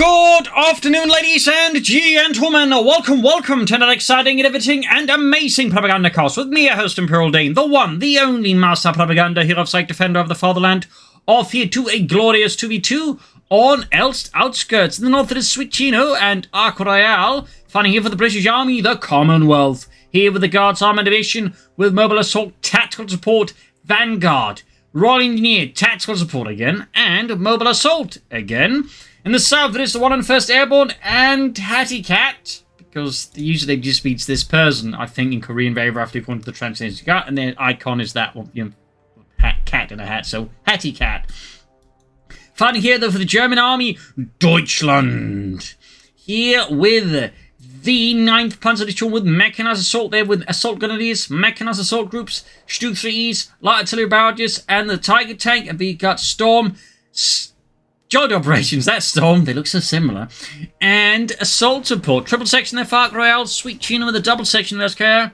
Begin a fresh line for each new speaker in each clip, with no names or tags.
Good afternoon, ladies and gentlemen. Welcome to another exciting, innovating, and amazing Propagandacast with me, your host, Imperial Dane, the one, the only master propaganda hero of Psych Defender of the Fatherland, off here to a glorious 2v2 on Elst Outskirts. In the north, it is Sweetchino and Arc Royale, fighting here for the British Army, the Commonwealth. Here with the Guards Armored Division, with Mobile Assault, Tactical Support, Vanguard, Royal Engineer, Tactical Support again, and Mobile Assault again. In the south, it is the 101st Airborne and Hattycat, because usually just means this person, I think, in Korean, very roughly according to the translation you got, and their icon is that one, you know, cat in a hat, so Hattycat. Fighting here, though, for the German Army, Deutschland. Here with the 9th Panzer Division with Mechanized Assault there with Assault Grenadiers, Mechanized Assault Groups, StuGs, Light Artillery Barrages, and the Tiger Tank, and we got Storm, Joint Operations, that's Storm, they look so similar, and Assault Support, triple section there for Arc Royale, Sweetchino with a double section of SKR,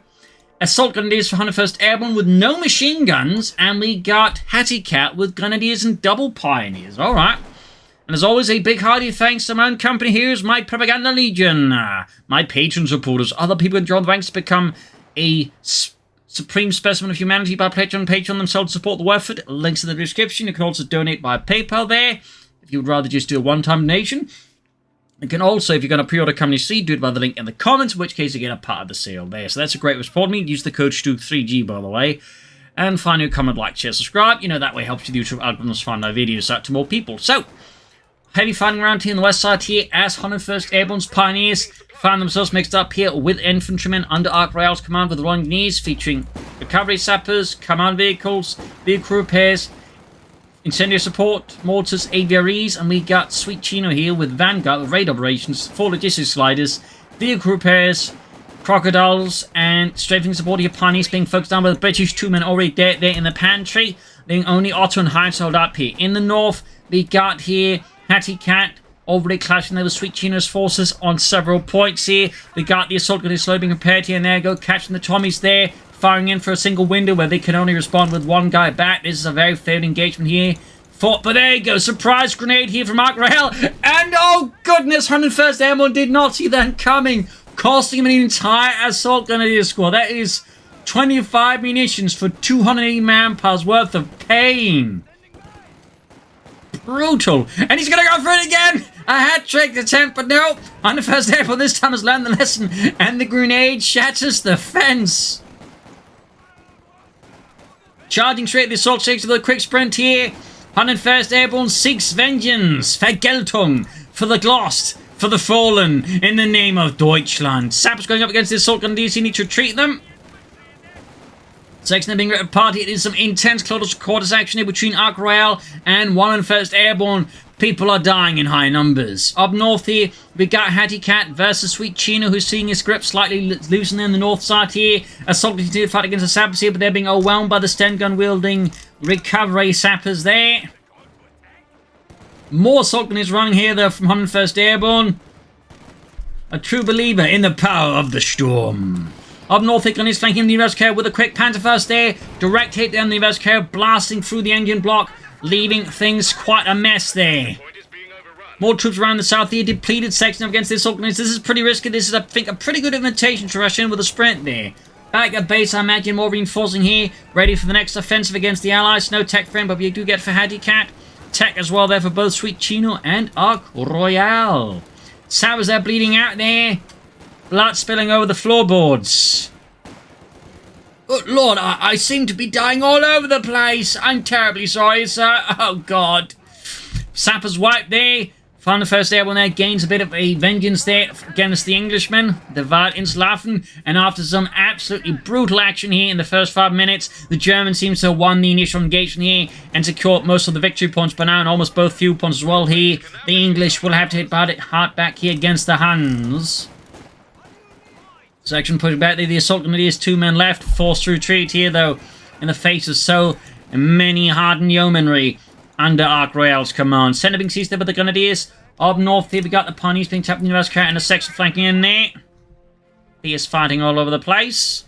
Assault Grenadiers for 101st Airborne with no machine guns, and we got Hattycat with Grenadiers and double Pioneers, alright. And as always, a big hearty thanks to my own company. Here's my Propaganda Legion, my patron supporters, other people who join the ranks to become a supreme specimen of humanity by Patreon themselves to support the work of it. Links in the description. You can also donate by PayPal there if you would rather just do a one-time donation. You can also, if you're going to pre-order Company C, do it by the link in the comments, in which case you get a part of the sale there. So that's a great way to support me. Use the code StuG3G, by the way. And finally, comment, like, share, subscribe. You know, that way helps with the YouTube algorithms find my videos out to more people. So, heavy fighting around here on the west side here as 101st Airborne's Pioneers find themselves mixed up here with infantrymen under Arc Royale's command with the Royal Engineers, featuring recovery sappers, command vehicles, vehicle repairs, incendiary support, mortars, AVREs, and we got Sweetchino here with Vanguard with raid operations, 4 logistics sliders, vehicle repairs, crocodiles, and strafing support here. Pioneers being focused on by the British, 2 men already dead there in the pantry, leaving only Otto and Heinz held up here. In the north, we got here Hattycat already clashing there with Sweetchino's forces on several points here. We got the assault grenades slowly being prepared here, and there go, catching the Tommies there, firing in for a single window where they can only respond with one guy back. This is a very failed engagement here. Fought, but there you go, surprise grenade here from Arc Royale, and oh goodness, 101st Airborne did not see that coming, costing him an entire assault grenadier squad. That is 25 munitions for 280 manpowers worth of pain. Brutal. And he's going to go for it again. A hat-trick attempt, but no. 101st Airborne this time has learned the lesson, and the grenade shatters the fence. Charging straight at the assault section with a quick sprint here. 101st Airborne seeks vengeance. Vergeltung for the lost, for the fallen, in the name of Deutschland. Sappers going up against the assault grenadiers. You need to retreat them. Section being ripped apart. It is some intense close quarters action here between Arc Royale and 101st Airborne. People are dying in high numbers. Up north here, we got Hattycat versus Sweetchino, who's seeing his grip slightly loosening in the north side here. Assault continue to fight against the sappers here, but they're being overwhelmed by the Sten gun wielding recovery sappers there. More assault grenades running here though from 101st Airborne. A true believer in the power of the storm. Up north, Hickland is flanking the Rescare with a quick Pantherfirst there. Direct hit down the Rescare, blasting through the engine block, leaving things quite a mess there. More troops around the south here, depleted section up against this organization. This is pretty risky. This is, I think, a pretty good invitation to rush in with a sprint there. Back at base, I imagine more reinforcing here, ready for the next offensive against the Allies. No tech frame, but we do get for Hattycat. Tech as well there for both Sweetchino and Arc Royale. Sappers there bleeding out there. Blood spilling over the floorboards. Good Lord, I seem to be dying all over the place. I'm terribly sorry, sir. Oh, God. Sappers wiped there. 101st Airborne there gains a bit of a vengeance there against the Englishmen, the Wald Inslaffen, and after some absolutely brutal action here in the first 5 minutes, the Germans seem to have won the initial engagement here and secured most of the victory points by now, and almost both fuel points as well here. The English will have to hit hard back here against the Huns. Section pushing back there, the assault grenadiers, 2 men left, forced to retreat here though, in the face of so many hardened yeomanry under Arc Royale's command. Center being seized there by the grenadiers. Up north here we got the Pioneers being tapped in the Rescare and a section flanking in there. Fierce fighting all over the place.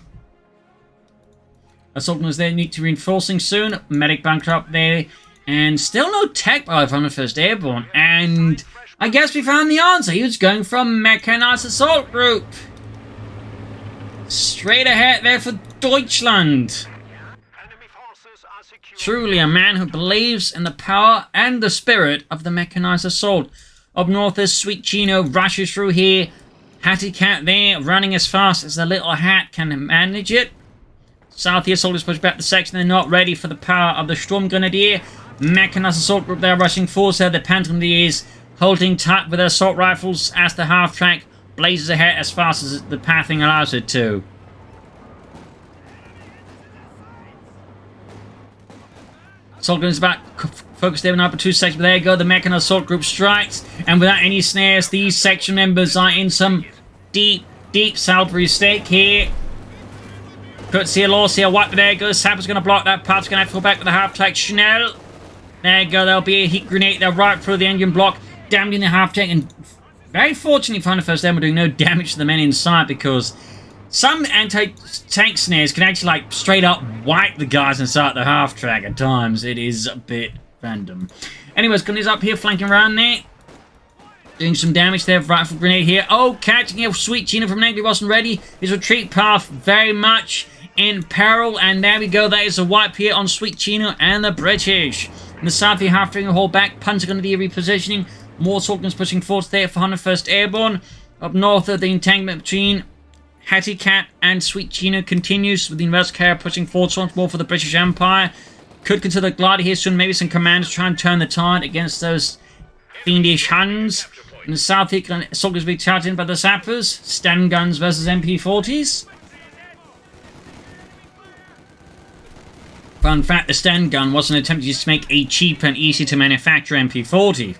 Assault grenadiers there need to reinforcing soon. Medic bunker up there. And still no tech by 101st Airborne. And I guess we found the answer. He was going for a Mechanized Assault group. Straight ahead there for Deutschland. Truly a man who believes in the power and the spirit of the Mechanized Assault. Up north is Sweetchino, rushes through here. Hattycat there, running as fast as the little hat can manage it. South here, soldiers push back the section. They're not ready for the power of the Sturm Grenadier. Mechanized Assault group there, rushing forward. The Panzergrenadiers holding tight with their assault rifles as the half-track blazes ahead as fast as the pathing allows it to. Assault gun is back. Focus there in upper 2 sections. But there you go. The Mechanized Assault group strikes. And without any snares, these section members are in some deep, deep Salisbury stake here. Courtesy of loss here. What? There goes. Sapper's going to block that path. Going to have to go back with the half-track. Schnell. There you go. There'll be a heat grenade there right through the engine block. Damaging the half-track. And very fortunately for 101st Airborne, doing no damage to the men inside because some anti-tank snares can actually, like, straight up wipe the guys inside the half-track at times. It is a bit random. Anyways, Gunny's up here, flanking around there. Doing some damage there. Rifle grenade here. Oh, catching here. Sweetchino from Negri wasn't ready. His retreat path very much in peril. And there we go. That is a wipe here on Sweetchino and the British. In the south, the half-track hold back. Panzer Grenadier repositioning. More assault guns pushing forward there for 101st Airborne. Up north, the entanglement between Hattycat and Sweetchino continues with the inverse carrier pushing forward once more for the British Empire. Could consider glider here soon. Maybe some commanders try and turn the tide against those fiendish Huns. In the south here, soldiers be charged in by the sappers. Sten guns versus MP40s. Fun fact, the Sten gun was an attempt to make a cheap and easy to manufacture MP40.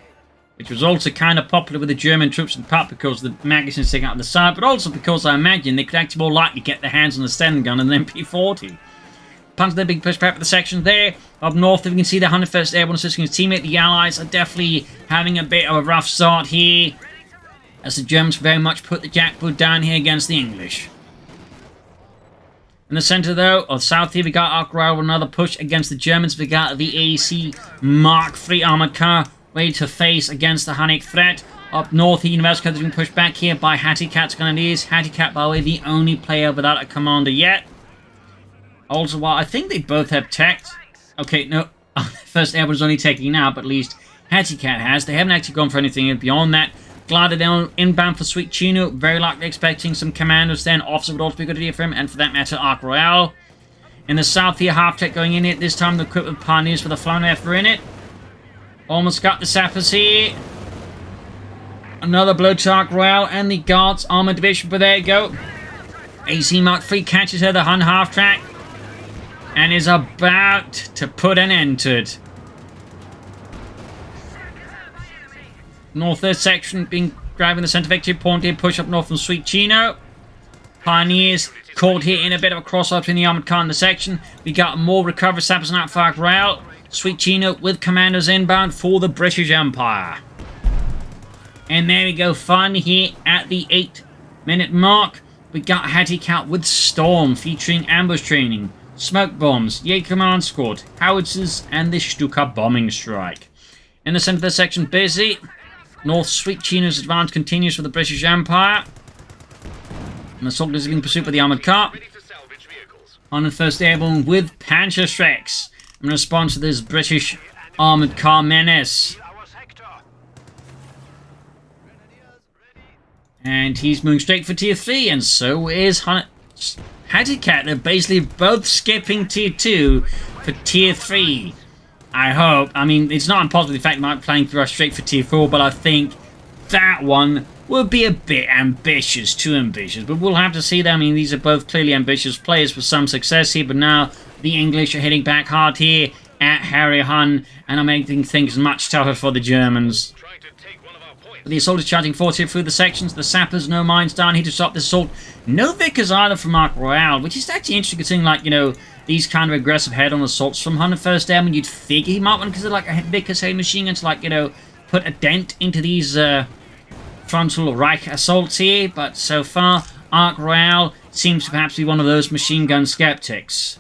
Which was also kind of popular with the German troops in part because the magazines sticking out the side, but also because I imagine they could actually more likely get their hands on the Sten gun than an MP40. Punch their big push back for the section there. Up north, if you can see the 101st Airborne assisting his teammate, the Allies are definitely having a bit of a rough start here. As the Germans very much put the jackboot down here against the English. In the center, though, of south here, we got Ark Royal with another push against the Germans. We got the AC Mark III armored car ready to face against the Hunnic threat. Up north, the University is being pushed back here by Hattycat's Grenadiers. Hattycat, by the way, the only player without a commander yet. Also, while I think they both have tech. Okay, no. First Airborne is only taking now, but at least Hattycat has. They haven't actually gone for anything beyond that. Glider down inbound for Sweetchino. Very likely expecting some commanders then. Officer would also be a good idea for him, and for that matter, Ark Royale. In the south here, half-tech going in it. This time, the equipped with Pioneers for the Flammenwerfer in it. Almost got the sappers here. Another blow to Ark Royale and the Guards Armored Division, but there you go. AC Mark III catches her, the Hun half-track, and is about to put an end to it. North third section being grabbing the center victory point here, push up north from Sweetchino. Pioneers caught here in a bit of a crossover between the armored car and the section. We got more recovery sappers and out for Ark Royale. Sweetchino with commanders inbound for the British Empire. And there we go, finally here at the 8-minute mark. We got Hattycat with Storm, featuring ambush training, smoke bombs, Yay Command Squad, howitzers, and the Stuka bombing strike. In the center of the section, busy. North Sweetchino's advance continues for the British Empire. And the soldiers are being pursued by the armored car. 101st Airborne with Panzerschrecks in response to this British armored car menace. And he's moving straight for tier 3, and so is Hattycat. They're basically both skipping tier 2 for tier 3. I hope. I mean, it's not impossible. In fact, they might be planning to rush straight for tier 4, but I think that one will be a bit ambitious, too ambitious. But we'll have to see that. I mean, these are both clearly ambitious players with some success here, but now the English are hitting back hard here at Harry Hun, and are making things much tougher for the Germans. The assault is charging forward here through the sections. The sappers, no mines down here to stop this assault. No Vickers either from Ark Royale, which is actually interesting considering, like, you know, these kind of aggressive head-on assaults from 101st Airborne. You'd figure he might want to consider, like, a Vickers heavy machine gun to, like, you know, put a dent into these frontal Reich assaults here. But so far, Ark Royale seems to perhaps be one of those machine gun skeptics.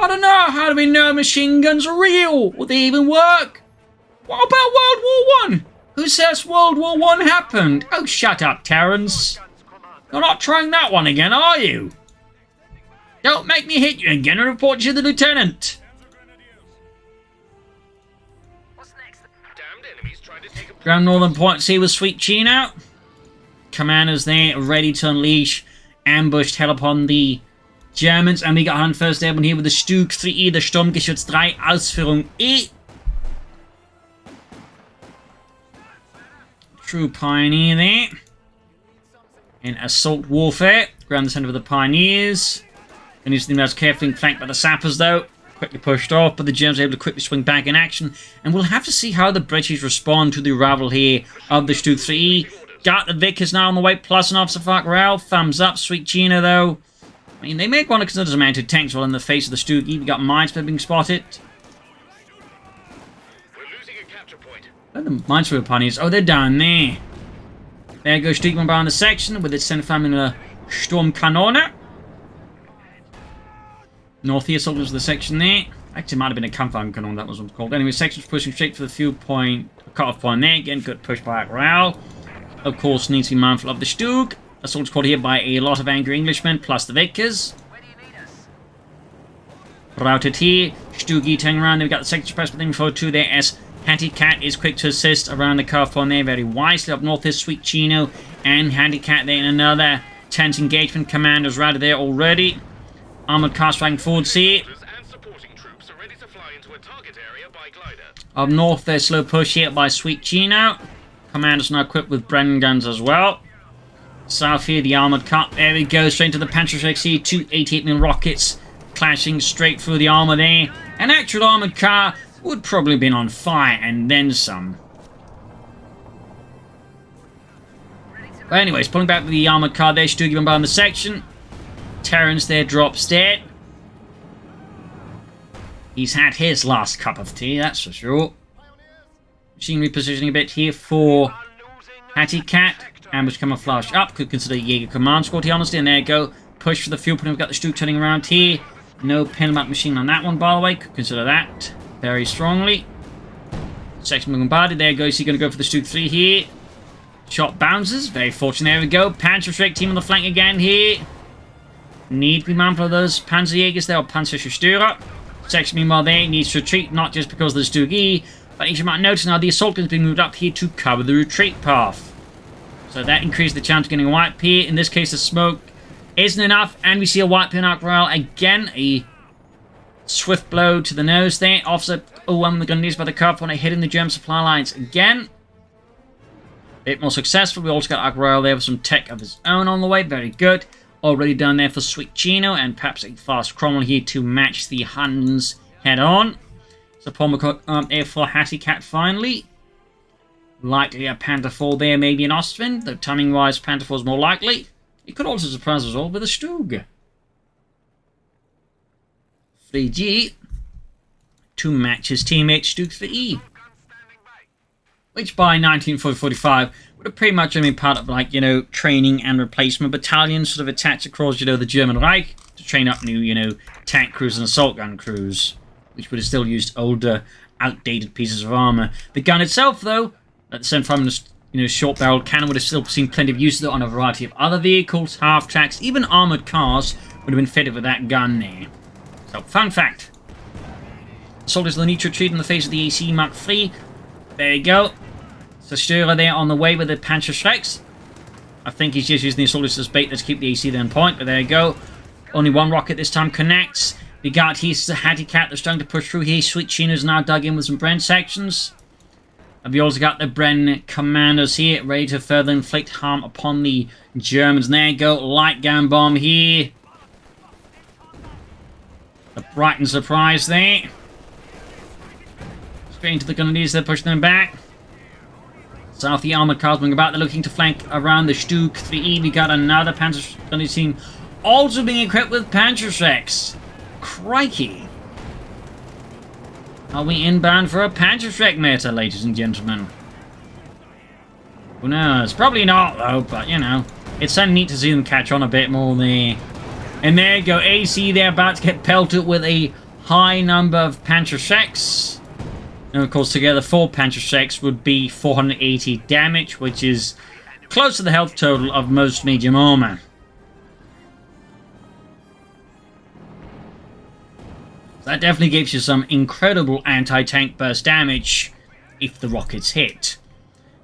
I don't know. How do we know machine guns are real? Will they even work? What about World War I? Who says World War I happened? Oh, shut up, Terrence. You're not trying that one again, are you? Don't make me hit you again and report you to the lieutenant. Ground Northern Point C with Sweetchino. Commanders there, ready to unleash ambushed hell upon the Germans. And we got 101st Airborne here with the StuG 3E, the Sturmgeschütz 3, Ausführung E. True Pioneer there. In Assault Warfare. Ground the center of the Pioneers. And he's the most carefully flanked by the Sappers though. Quickly pushed off, but the Germans are able to quickly swing back in action. And we'll have to see how the British respond to the arrival here of the StuG 3E. Got the Vickers now on the way, plus an officer for Ralph. Thumbs up, Sweetchino though. I mean, they make one to consider some anti-tanks while in the face of the StuG. We got minesweeper being spotted.
We're losing a capture point.
Where are the minesweeper pioneers? Oh, they're down there. There goes StuG bomber on the section with its center family in a Sturmkanone. Northeast soldiers of the section there. Actually, it might have been a Kampfwagenkanone, that was what it was called. Anyway, section's pushing straight for the fuel point, cut-off point there. Again, good push by Rao. Of course, needs to be mindful of the StuG. Assault's called here by a lot of angry Englishmen, plus the Vickers. Routed here. StuG turning around. They've got the sector press with info 2 there as Hattycat is quick to assist around the curve point there very wisely. Up north is Sweetchino and Hattycat there in another tense engagement. Commanders routed there already. Armored cars flying forwards here. Up north, there's slow push here by Sweetchino. Commanders now equipped with Bren guns as well. South here, the armored car. There we go, straight into the Panzerschrecks here. 2 88mm rockets clashing straight through the armor there. An actual armored car would probably have been on fire and then some. But anyways, pulling back with the armored car there. StuG bomber on the section. Terrence there drops dead. He's had his last cup of tea, that's for sure. Machine repositioning a bit here for Hattycat. Ambush camouflage up. Could consider Jaeger command squad here, honestly. And there you go. Push for the fuel point. We've got the StuG turning around here. No Penmount machine on that one, by the way. Could consider that very strongly. Section bombarded. There goes. He's going to go for the StuG 3 here. Shot bounces. Very fortunate. There we go. Panzerschreck team on the flank again here. Need to be mindful of those Panzerjägers there, or Panzerschützer. Section meanwhile there needs to retreat, not just because of the StuG, but as you might notice now, the assault gun's been moved up here to cover the retreat path. So that increased the chance of getting a white here. In this case, the smoke isn't enough, and we see a white pin arc rail again. A swift blow to the nose there. Officer the gun needs by the curve when hitting the German supply lines again. A bit more successful. We also got arc rail there with some tech of his own on the way. Very good. Already done there for Sweetchino, and perhaps a fast Cromwell here to match the Huns head on. So Paul McCook there for Hattycat finally. Likely a Panther 4 there, maybe an Ostwind, though timing wise Panther 4 is more likely. It could also surprise us all with a StuG. 3G to match his teammate StuG 3E. Which by 1945 would have pretty much been part of, like, you know, training and replacement battalions sort of attached across, you know, the German Reich to train up new, you know, tank crews and assault gun crews, which would have still used older, outdated pieces of armor. The gun itself, though, at the same time, you know, short-barreled cannon would have still seen plenty of use, though, on a variety of other vehicles, half-tracks, even armored cars would have been fitted with that gun there. So, fun fact. Soldiers will need to retreat in the face of the AC Mark III. There you go. So Störer there on the way with the Panzerschrecks. I think he's just using the assaulters as bait to keep the AC there on point, but there you go. Only one rocket this time connects. We got here the Hattycat that's starting to push through here. Sweetchino's now dug in with some Bren sections. And we also got the Bren commanders here, ready to further inflict harm upon the Germans. There you go. Light gun bomb here. A Brighton surprise there. Straight into the Grenadiers, they're pushing them back. South, the armored cars moving about. They're looking to flank around the StuG 3E. We got another Panzer team also being equipped with Panzerschrecks. Crikey. Are we inbound for a Panzerschreck meta, ladies and gentlemen? Who knows? Probably not, though, but, you know, it's so neat to see them catch on a bit more there. And there you go. AC there about to get pelted with a high number of Panzerschrecks. And of course, together 4 Panzerschrecks would be 480 damage, which is close to the health total of most medium armor. That definitely gives you some incredible anti-tank burst damage if the rockets hit,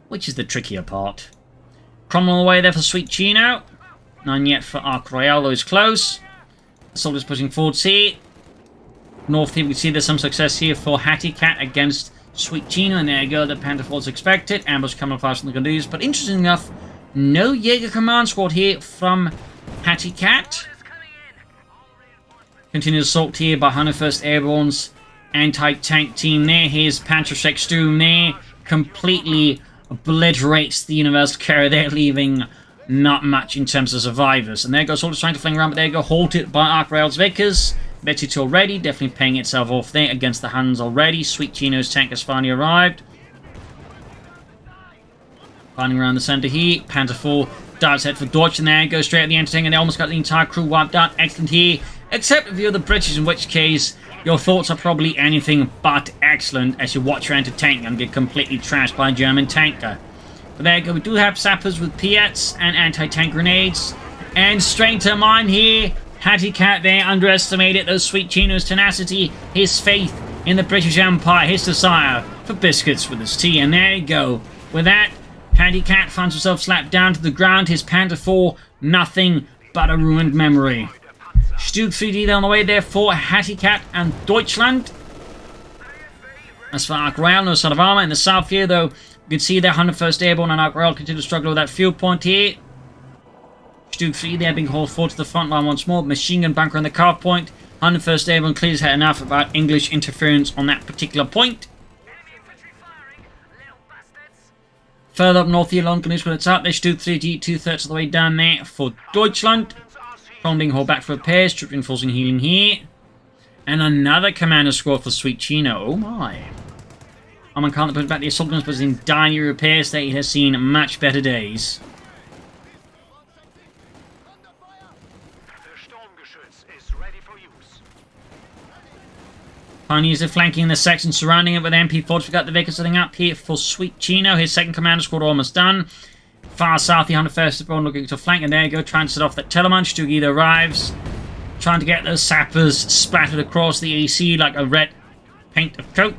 which is the trickier part. Cromwell away there for Sweetchino. None yet for Arc Royale, though it's close. The soldiers pushing forwards here. North here, we see there's some success here for Hattycat against Sweetchino, and there you go, the Panther Force expected. Ambush coming faster than the Gondus, but interesting enough, no Jaeger command squad here from Hattycat. Continued assault here by 101st Airborne's anti-tank team there. Here's Panzerschreck Sturm there. Completely obliterates the Universal Carrier there, leaving not much in terms of survivors. And there goes soldiers trying to fling around, but there you go, halted by Arc Rail's Vickers. Betty already, definitely paying itself off there against the Huns already. Sweetchino's tank has finally arrived. Finding around the center here. Panther 4 dives head for Deutsch, and there goes straight at the anti-tank, and they almost got the entire crew wiped out. Excellent here. Except if you're the British, in which case your thoughts are probably anything but excellent as you watch your anti-tank and get completely trashed by a German tanker. But there you go, we do have sappers with Piats and anti-tank grenades. And straight to mine here. Hattycat there underestimated those Sweetchino's tenacity, his faith in the British Empire, his desire for biscuits with his tea. And there you go. With that, Hattycat finds himself slapped down to the ground. His Panther 4, nothing but a ruined memory. Stug 3D on the way there for Hattycat and Deutschland. As for Arc Royale, no sort of armor in the south here, though. You can see there 101st Airborne and Arc Royale continue to struggle with that field point here. Stug 3 there being hauled forward to the front line once more. Machine gun bunker on the carve point. 101st Airborne clears head enough about English interference on that particular point. Further up north here, London is when it's up. There's Stug 3D 2/3 of the way down there for Deutschland. From being hauled back for repairs, troop reinforcing healing here. And another commander squad for Sweetchino. Oh my. Armand can't put back the assault guns, but is in dire repairs that it has seen much better days. Pioneers are flanking the section surrounding it with MP4s. We got the Vickers setting up here for Sweetchino. His second commander squad almost done. Far south, the 101st Airborne looking to flank, and there you go, trying to set off that Telemann. StuG arrives, trying to get those sappers splattered across the AC like a red paint of coat.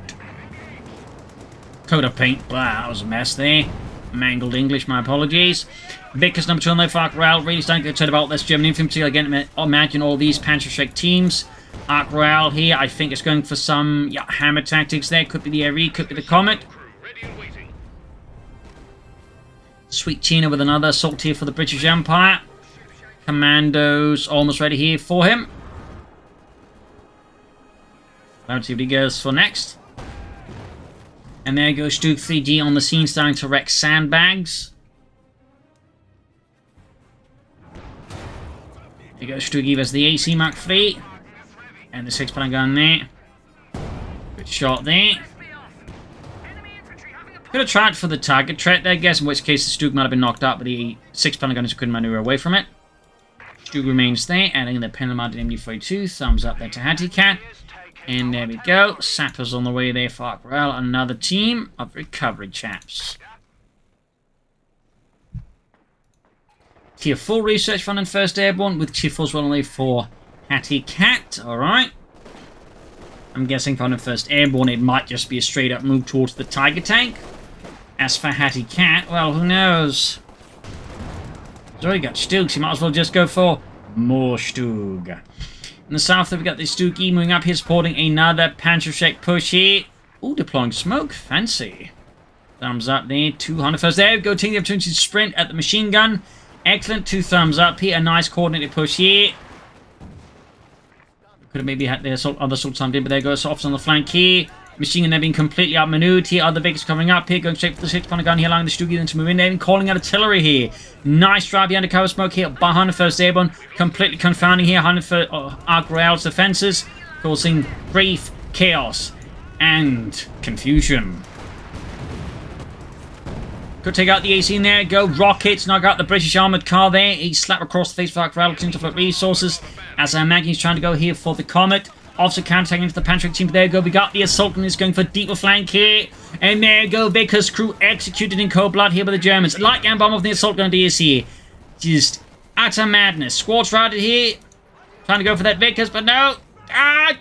Coat of paint, wow, that was a mess there. Mangled English, my apologies. Vickers number 2 on the Arc Royale, really starting to get excited about this German infantry. Again, imagine all these Panzerschreck teams. Arc Royale here, I think it's going for some hammer tactics there. Could be the ARE, could be the Comet. Sweetchino with another assault here for the British Empire. Commandos almost ready here for him. Let's see what he goes for next. And there goes Stug 3D on the scene, starting to wreck sandbags. There goes Stug as the AC Mark III. And the 6-pounder gun there. Good shot there. Could have tried for the target threat there, I guess, in which case the Stug might have been knocked out, but the 6-pounder gun couldn't maneuver away from it. Stug remains there, adding the penal-mounted MD42. Thumbs up there to Hattycat. And there we go. Sappers on the way there for Arc Royale. Another team of recovery chaps. Tier 4 research fund and 1st Airborne with Tier 4's well on the way for Hattycat. Alright. I'm guessing for 101st Airborne it might just be a straight up move towards the Tiger tank. As for Hattycat, well, who knows? He's already got Stug, so you might as well just go for more Stug. In the south, we've got the StuG moving up here, supporting another Panzerschreck push here. Ooh, deploying smoke. Fancy. Thumbs up there. 201st. There we go. Taking the opportunity to sprint at the machine gun. Excellent. 2 thumbs up here. A nice coordinated push here. Could have maybe had the other assault timed in, but there goes off on the flank here. Machine gun there being completely outmaneuvered here. Other Vickers coming up here, going straight for the 6-pounder gun here, allowing the StuG then to move in there and calling out artillery here. Nice drive behind the cover smoke here by 101st Airborne, completely confounding here 101st Arc Royale's defenses, causing grief, chaos, and confusion. Could take out the AC in there, go rockets, knock out the British armoured car there. He slapped across the face for Arc Royale, continuing to float resources. As I imagine he's trying to go here for the Comet. Officer countering into the Patrick team. There you go. We got the assault and is going for deeper flank here. And there you go. Vickers' crew executed in cold blood here by the Germans. Light gun bomb of the assault gun is here. Just utter madness. Squad's routed here. Trying to go for that Vickers, but no.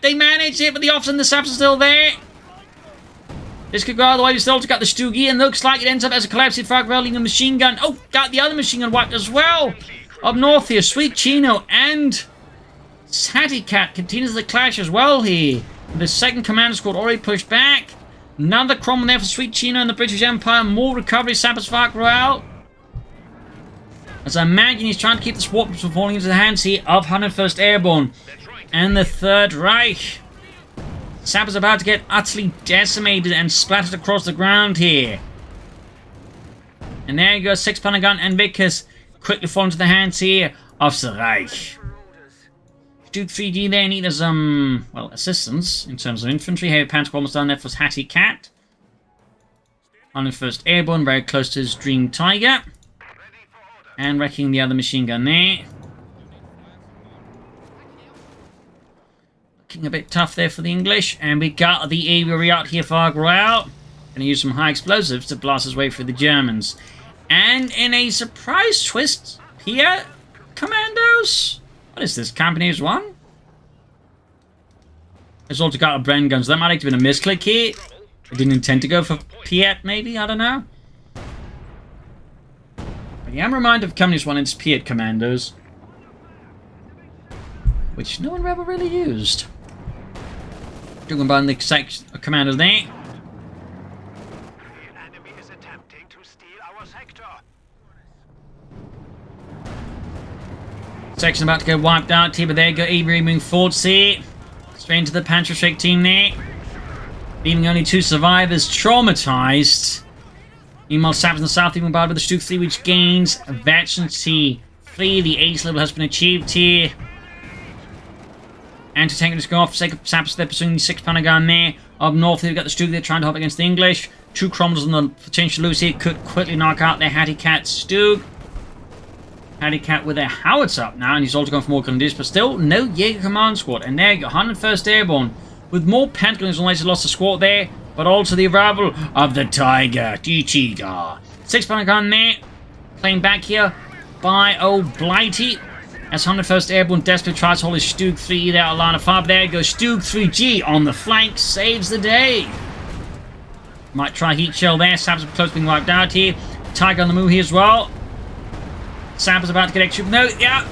They managed it, but the officer and the saps are still there. This could go all the way. We still got the StuG, and looks like it ends up as a collapsing frag rail, leaving the machine gun. Oh, got the other machine gun wiped as well. Up north here, Sweetchino and Hattycat continues the clash as well here. The second commander squad already pushed back. Another crumble there for Sweetchino and the British Empire. More recovery, sappers frag rail. As I imagine he's trying to keep the swarms from falling into the hands here of 101st Airborne and the Third Reich. Sappers about to get utterly decimated and splattered across the ground here. And there you go, 6-pounder gun and Vickers quickly fall into the hands here of the Reich. StuG 3D there needed some, well, assistance in terms of infantry. Heavy pants almost done there for Hattycat. 101st Airborne, very close to his Dream Tiger. And wrecking the other machine gun there. Looking a bit tough there for the English. And we got the area out here for Gonna use some high explosives to blast his way through the Germans. And in a surprise twist here, commandos. What is this? Companies 1? It's also got a Bren gun, so that might have been a misclick here. I didn't intend to go for Piet, maybe? I don't know. But yeah, I'm reminded of Companies 1 and its Piet commandos, which no one ever really used. Talking about the commander there. Section about to get wiped out here, but there you go. Avery moving forward, see. Straight into the Panzer team there. Leaving only 2 survivors traumatized. Meanwhile, Saps in the south even bombarded with the StuG 3, which gains Veterancy 3. The ace level has been achieved here. Anti-tank just go off for sake of Saps. They're pursuing the 6-pounder gun there. Up north, they've got the StuG. They're trying to hop against the English. 2 Cromwells on the potential loose here could quickly knock out their Hattycat StuG. Hattycat with their howitzer up now, and he's also going for more conditions, but still no Jaeger command squad. And there you go, 101st Airborne with more Pentagons. Unless lost a squad there, but also the arrival of the Tiger, Tiger. 6-pounder gun there, playing back here by Blighty. As 101st Airborne desperately tries to hold his StuG 3 there at line of fire. There goes StuG 3G on the flank, saves the day. Might try heat shell there. Saps close being wiped out here. Tiger on the move here as well. Sappers about to get extra. No, yeah.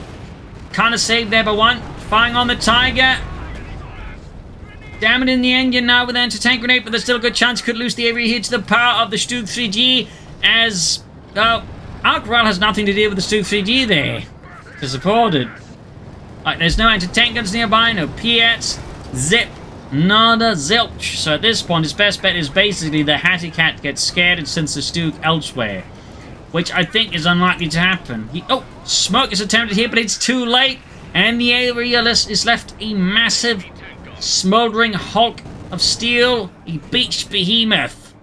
Kind of saved there by 1. Firing on the Tiger. Damn it in the engine now with the anti-tank grenade, but there's still a good chance he could lose the area here to the power of the StuG 3G as Alcaral has nothing to do with the StuG 3G there to support it. Right, there's no anti-tank guns nearby, no Piets, zip, nada, zilch. So at this point, his best bet is basically the Hattycat gets scared and sends the StuG elsewhere, which I think is unlikely to happen. Smoke is attempted here, but it's too late. And the area is left a massive, smouldering hulk of steel, a beached behemoth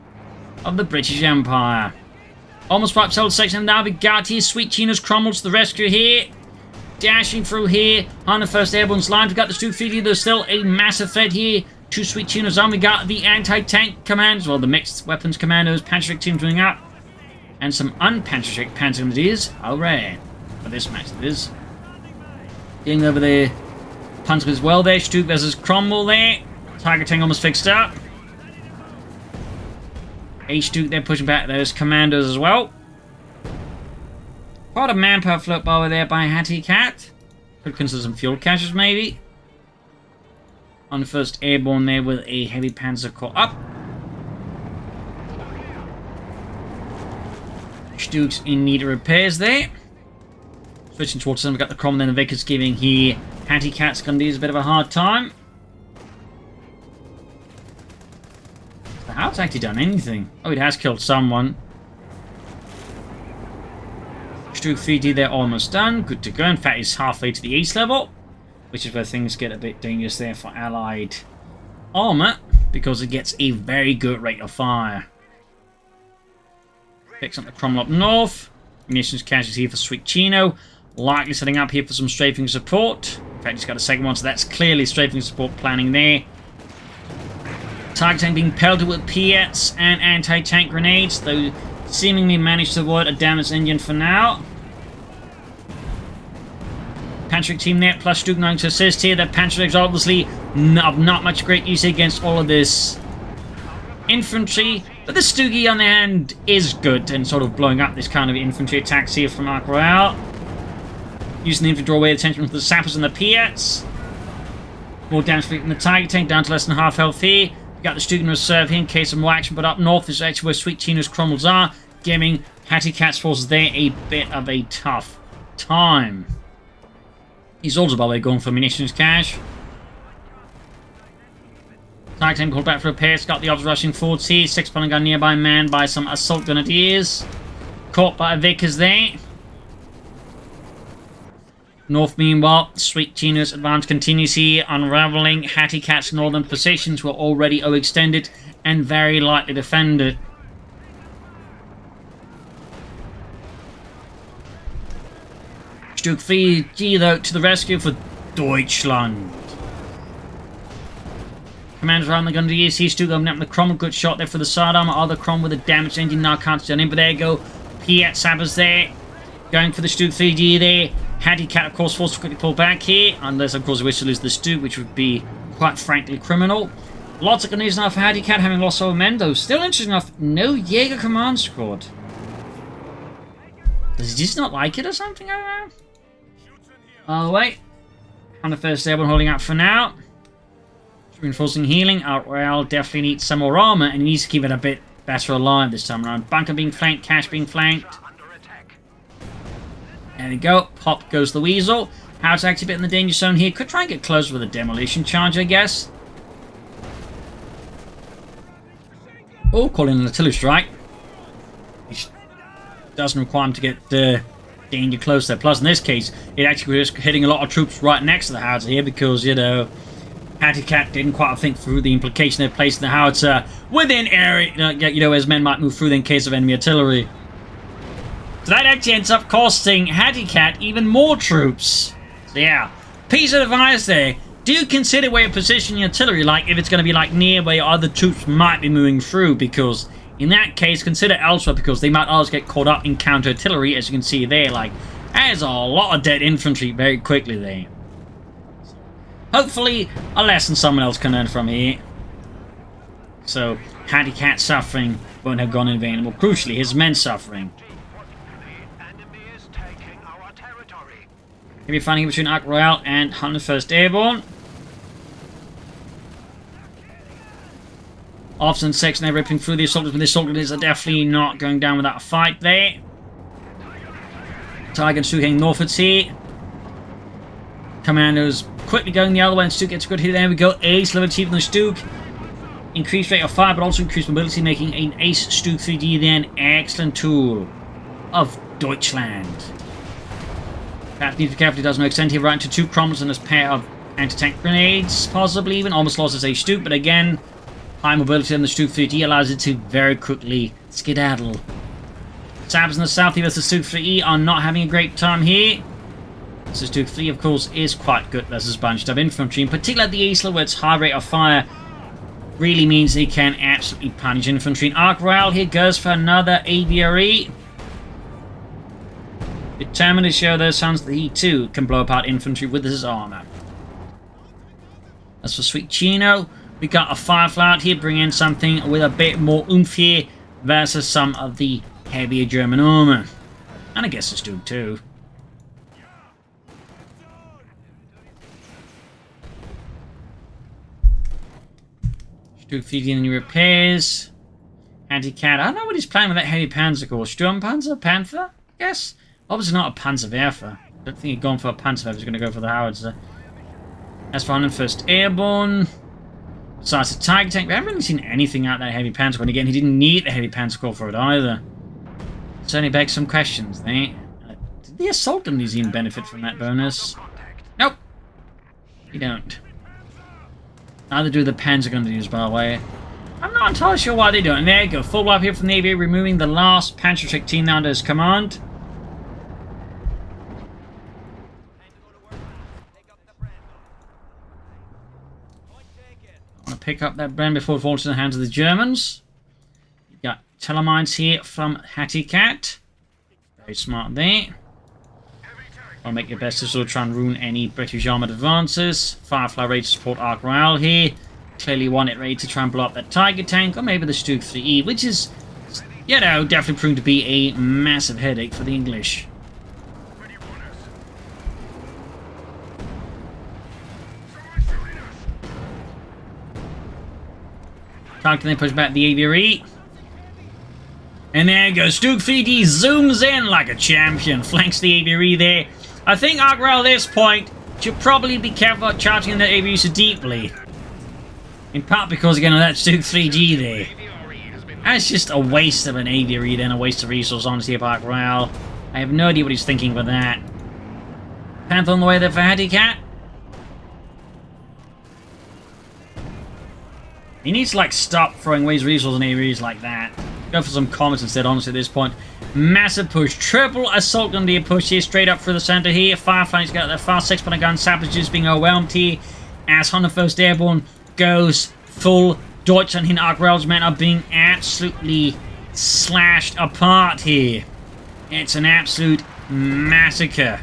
of the British Empire. Almost wipes out the section. Now we got here. Sweetchino's crumbles to the rescue here. Dashing through here. 101st Airborne's line. We've got the StuG 3D. There's still a massive threat here to Sweetchino's on. We got the anti-tank commands. Well, the mixed weapons commandos. Panzer team doing up. And some unpanzer panzer it is. Hooray. For this match it is. Getting over the Panzer as well there. StuG versus Cromwell there. Tiger tank almost fixed up. StuG they're pushing back those commandos as well. Quite a manpower flip over there by Hattycat. Could consider some fuel caches maybe. On the 1st Airborne there with a heavy panzer core up. StuG's in need of repairs there. Switching towards them, we've got the Cromwell and the Vickers giving here. Hattycat's going to use a bit of a hard time. So how it's actually done anything? Oh, it has killed someone. StuG 3D, they're almost done. Good to go. In fact, it's halfway to the ace level, which is where things get a bit dangerous there for Allied armor, because it gets a very good rate of fire. Picks up the Cromwell up north. Munitions casualties here for Sweetchino. Likely setting up here for some strafing support. In fact, he's got a second one, so that's clearly strafing support planning there. Target tank being pelted with Piets and anti-tank grenades, though seemingly managed to avoid a damaged engine for now. Panzer team there, plus StuG 9 to assist here. The Panzer obviously of not much great use against all of this infantry, but the StuG on the hand is good and sort of blowing up this kind of infantry attacks here from Arc Royale. Using the infantry to draw away attention from the sappers and the Piets. More damage from the Tiger tank, down to less than half health here. We got the StuG in reserve here in case of more action, but up north is actually where Sweetchino's crumbles are, giving Hattycat's forces there a bit of a tough time. He's also, by the way, going for munitions cache. Tiger tank called back for repairs, got the ops rushing forwards here. 6-pounder gun nearby, manned by some assault grenadiers. Caught by a Vickers there. North, meanwhile, Sweetchino's advance continues here, unraveling. Hattycat's northern positions were already overextended and very lightly defended. StuG 3G, though, to the rescue for Deutschland. Commanders around the gun to the ESC, StuG opening up the Crom, a good shot there for the sidearm. Other Crom with a damaged engine, now can't stand in, but there you go. Piet Sabbers there, going for the StuG 3G there. Hattycat, of course, forced to quickly pull back here, unless, of course, we wish to lose the StuG, which would be quite frankly criminal. Lots of grenades now for Hattycat, having lost all men, though. Still interesting enough, no Jaeger command squad. Does he just not like it or something? I don't know. Oh, wait. 101st Airborne holding out for now. Reinforcing healing. Royale definitely needs some more armor, and he needs to keep it a bit better alive this time around. Bunker being flanked, cache being flanked. There we go. Pop goes the Weasel. Howard's actually a bit in the danger zone here. Could try and get closer with a demolition charge, I guess. Oh, calling an artillery strike. Which doesn't require him to get danger close there. Plus, in this case, it actually was hitting a lot of troops right next to the howitzer here because, you know, Hattycat didn't quite think through the implication of placing the howitzer within area, you know, as men might move through in case of enemy artillery. So that actually ends up costing Hattycat even more troops. So yeah, piece of advice there. Do consider where you position your artillery, like if it's going to be like near where your other troops might be moving through, because in that case, consider elsewhere, because they might always get caught up in counter artillery, as you can see there. Like, there's a lot of dead infantry very quickly there. Hopefully, a lesson someone else can learn from here. So, Hattycat suffering won't have gone in vain. More crucially, his men suffering. Heavy fighting between Arc Royale and 101st Airborne. Officer and section they're ripping through the assaulters, but the assaulters are definitely not going down without a fight there. Tiger and StuG heading northwards here. Commandos quickly going the other way, and StuG gets a good hit. There we go. Ace level achieved on the StuG. Increased rate of fire, but also increased mobility, making an Ace StuG 3D then excellent tool of Deutschland. Perhaps need to be careful he doesn't extend here right into 2 Croms and a pair of anti-tank grenades, possibly even. Almost lost his Ace StuG, but again, high mobility on the StuG 3D allows it to very quickly skedaddle. Sabs in the south here versus StuG 3E are not having a great time here. So StuG 3, of course, is quite good versus bunched up infantry, in particular at the Eastler, where its high rate of fire really means he can absolutely punish infantry. And Arc Royale here goes for another AVRE. Determined to show those sons that he too can blow apart infantry with his armor. As for Sweetchino, we got a Firefly out here, bringing in something with a bit more oomph here versus some of the heavier German armor. And I guess the StuG too. StuG feeding any repairs. Hattycat, I don't know what he's playing with that heavy Panzer Corps. Sturmpanzer? Panther? Yes. Obviously not a Panzerwerfer. I don't think he'd gone for a Panzerwerfer, he's going to go for the howitzer. As for 101st Airborne, besides the Tiger tank, we haven't really seen anything out that heavy Panzer Corps. And again, he didn't need the heavy Panzer Corps for it either. Certainly begs some questions there. Did the Assault Museum benefit from that bonus? Nope. You don't. Neither do the Panzer Grenadiers, by the way. I'm not entirely sure why they don't. And there you go, full wipe here from the Navy, removing the last Panzer team now under his command. pick up that Bren before it falls in the hands of the Germans. You got telemines here from Hattycat. Very smart there. I'll make your best to sort of try and ruin any British armoured advances. Firefly ready to support Arc Royale here. Clearly want it ready to try and blow up that Tiger tank, or maybe the Stug 3E, which is, you know, definitely proving to be a massive headache for the English. Target then push back the aviary. And there goes Stug 3D, zooms in like a champion, flanks the aviary there. I think Arc Royale at this point should probably be careful about charging in the aviary so deeply. In part because, again, of that Stug 3G there. That's just a waste of an aviary then, a waste of resource, honestly, of Arc Royale. I have no idea what he's thinking with that. Panther on the way there for Hattycat. He needs to, like, stop throwing away his resources in aviaries like that. Go for some comets instead, honestly, at this point. Massive push. Triple assault gun to push here, straight up through the center here. Firefly's got their fast 6-pounder gun. Savages being overwhelmed here. As 101st Airborne goes full Deutschland here. Arc Royale's men are being absolutely slashed apart here. It's an absolute massacre.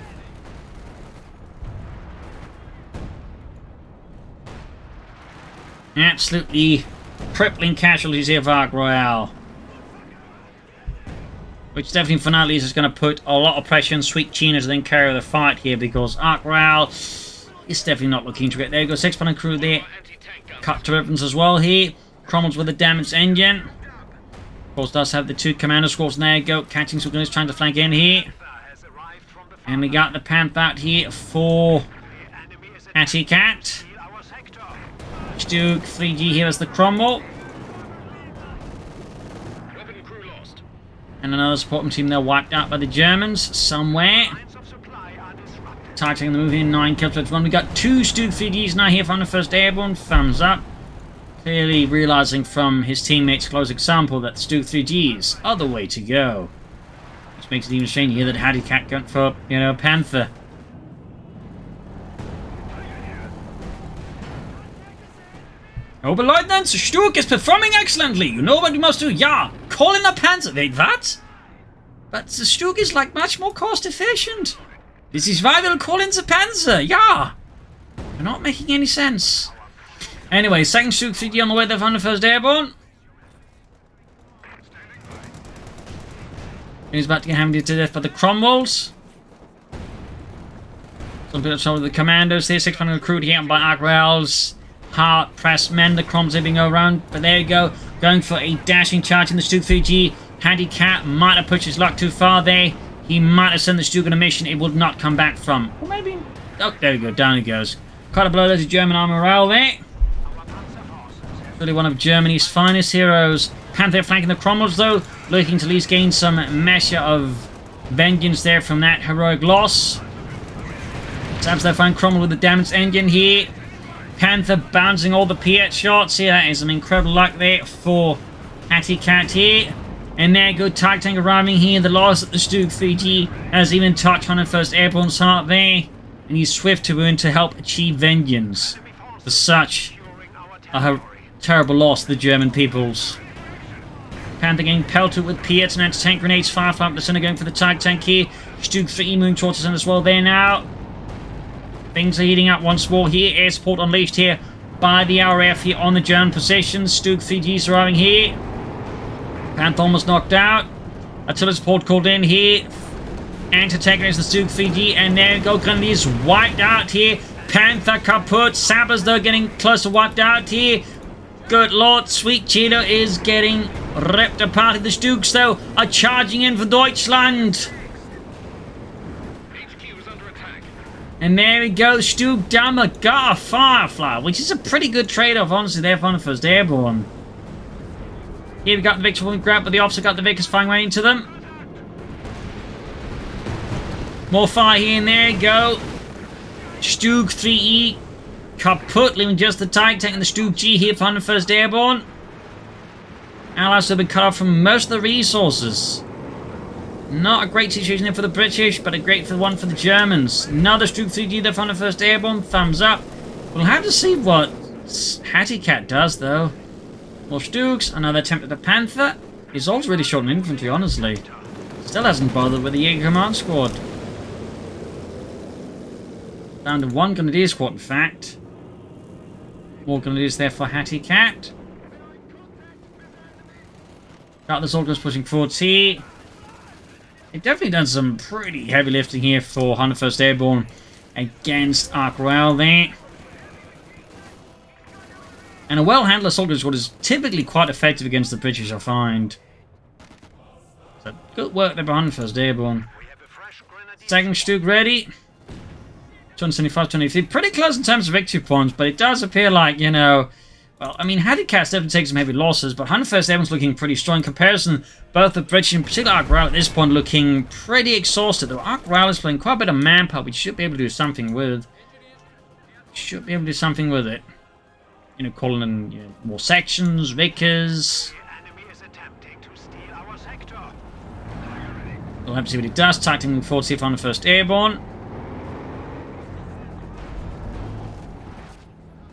Absolutely crippling casualties here for Arc Royale. Which definitely finale is just going to put a lot of pressure on Sweetchino to then carry the fight here, because Arc Royale is definitely not looking to it. There you go, 6-pounder crew there. Cut to weapons as well here. Cromwell's with a damaged engine. Of course, does have the 2 commander squads. There you go, catching some gunners trying to flank in here. And we got the Panther out here for Hattycat. Stug 3G here as the Cromwell. And another supporting team there wiped out by the Germans somewhere. Targeting the move in, 9 kills to 1. We got 2 Stug 3Gs now here from the 1st Airborne. Thumbs up. Clearly realizing from his teammates' close example that the Stug 3Gs are the way to go. Which makes it even strange here that Hattycat got for, you know, Panther. Oberleutnant, Stug is performing excellently. You know what you must do? Yeah, call in the Panzer. Wait, what? But the Stug is like much more cost efficient. This is why we'll call in the Panzer. Yeah. You're not making any sense. Anyway, second Stug 3D on the way there from the 1st Airborne. He's about to get hammered to death by the Cromwells. Some bit of trouble with the commandos here. 6-pounder recruit here by Arc Royale's hard-pressed men. The Croms are being around, but there you go. Going for a dashing charge in the Stug 3G. Hattycat might have pushed his luck too far there. He might have sent the Stug on a mission it would not come back from. Or maybe... Oh, there we go. Down it goes. Quite a blow to German armor morale there. Really one of Germany's finest heroes. Panther flanking the Cromwells, though. Looking to at least gain some measure of vengeance there from that heroic loss. Stabs their fine Cromwell with the damaged engine here. Panther bouncing all the Piet shots here. That is some incredible luck there for Hattycat here. And there go Tiger Tank arriving here. The loss at the Stug 3G has even touched 101st Airborne's heart there. And he's swift to burn to help achieve vengeance for such a terrible loss to the German peoples. Panther getting pelted with Piets and anti-tank grenades. Firefly up the center going for the Tiger Tank here. Stug 3E moving towards the center as well there now. Things are heating up once more here. Air support unleashed here by the RAF here on the German positions. Stug 3G's arriving here. Panther almost knocked out. Artillery support called in here. Anti-tank against the Stug 3G. And there we go. Grenadiers wiped out here. Panther kaput. Sappers though getting close to wiped out here. Good lord. Sweetchino is getting ripped apart. The Stugs though are charging in for Deutschland. And there we go, Stug Dammer got a Firefly, which is a pretty good trade-off, honestly, there for the 1st Airborne. Here we got the victory grab, but the officer got the Vickers firing right into them. More fire here, and there you go. Stug 3E kaput, leaving just the Tiger Tank and the Stug G here for 101st Airborne. Allies have been cut off from most of the resources. Not a great situation here for the British, but a great one for the Germans. Another Stug 3G there from the 1st Airborne. Thumbs up. We'll have to see what Hattycat does, though. More StuGs, another attempt at the Panther. He's also really short on infantry, honestly. Still hasn't bothered with the Jaeger Command Squad. Down to one Grenadier Squad, in fact. More Grenadiers there for Hattycat. Got the soldiers pushing forward here. They've definitely done some pretty heavy lifting here for 101st Airborne against Ark Royale there. And a well-handled soldier squad is typically quite effective against the British, I find. So good work there by 101st Airborne. Second StuG ready. 275, 23. Pretty close in terms of victory points, but it does appear like, you know... Well, I mean, Hattycat's definitely taking some heavy losses, but 101st Airborne's looking pretty strong in comparison. Both the British, in particular Ark Royale, at this point looking pretty exhausted. Though Ark Royale is playing quite a bit of manpower, we should be able to do something with. Should be able to do something with it. You know, calling in more sections, Vickers. We'll have to see what it does. Tacting forward, see if 101st Airborne.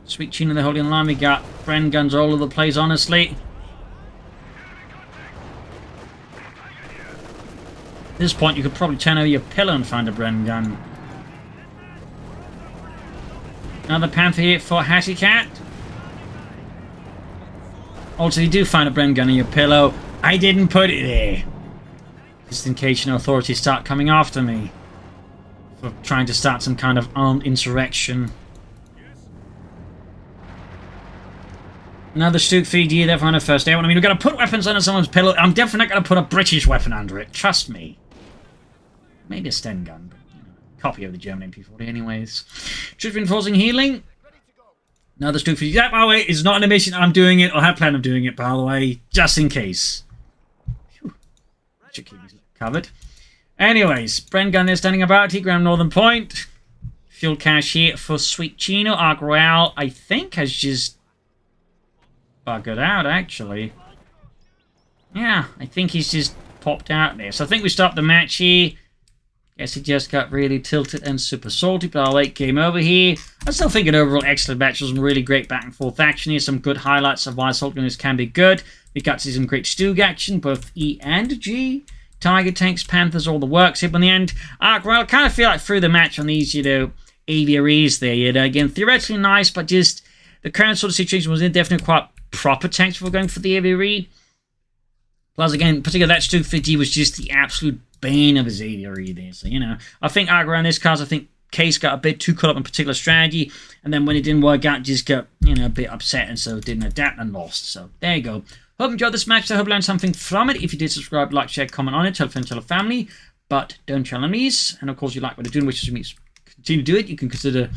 Sweetchino, they're holding the line. We got Bren guns all over the place, honestly. At this point, you could probably turn over your pillow and find a Bren gun. Another Panther here for Hattycat. Also, you do find a Bren gun in your pillow. I didn't put it there. Just in case, authorities start coming after me for trying to start some kind of armed insurrection. Another StuG feed here there for 101st Airborne. I mean, we're going to put weapons under someone's pillow. I'm definitely not going to put a British weapon under it. Trust me. Maybe a Sten gun, but, copy of the German MP40 anyways. Troops reinforcing healing. Another StuG feed. That, by the way, is not an mission. I'm doing it, or have planned of doing it, by the way, just in case. Whew. Should keep me covered. Anyways, Bren gun there standing about. T-Gram Northern Point. Fuel cache here for Sweetchino. Ark Royale, I think, has just... buggered out, actually. Yeah, I think he's just popped out there. So I think we stopped the match here. Guess he just got really tilted and super salty, but our late game over here. I still think an overall excellent match. There was some really great back and forth action here. Some good highlights of why assault gunners can be good. We got to see some great StuG action, both E and G. Tiger tanks, Panthers, all the works here. But in the end, Ark Royale kind of feel like through the match on these, aviaries there. Again, theoretically nice, but just the current sort of situation was definitely quite proper tanks before going for the aviary. Plus, again, particularly that StuG 50 was just the absolute bane of his aviary there. So, I think Ark Royale in this case, I think Case got a bit too caught up in particular strategy, and then when it didn't work out, just got, a bit upset, and so didn't adapt and lost. So, there you go. Hope you enjoyed this match. I hope you learned something from it. If you did, subscribe, like, share, comment on it, tell a friend, tell a family, but don't tell enemies. And, of course, you like what I do and wishes me to continue to do it, you can consider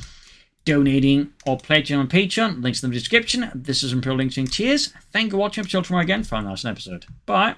donating or pledging on Patreon. Links in the description. This is Imperial Link saying cheers. Thank you for watching. I'll see you tomorrow again for a nice episode. Bye.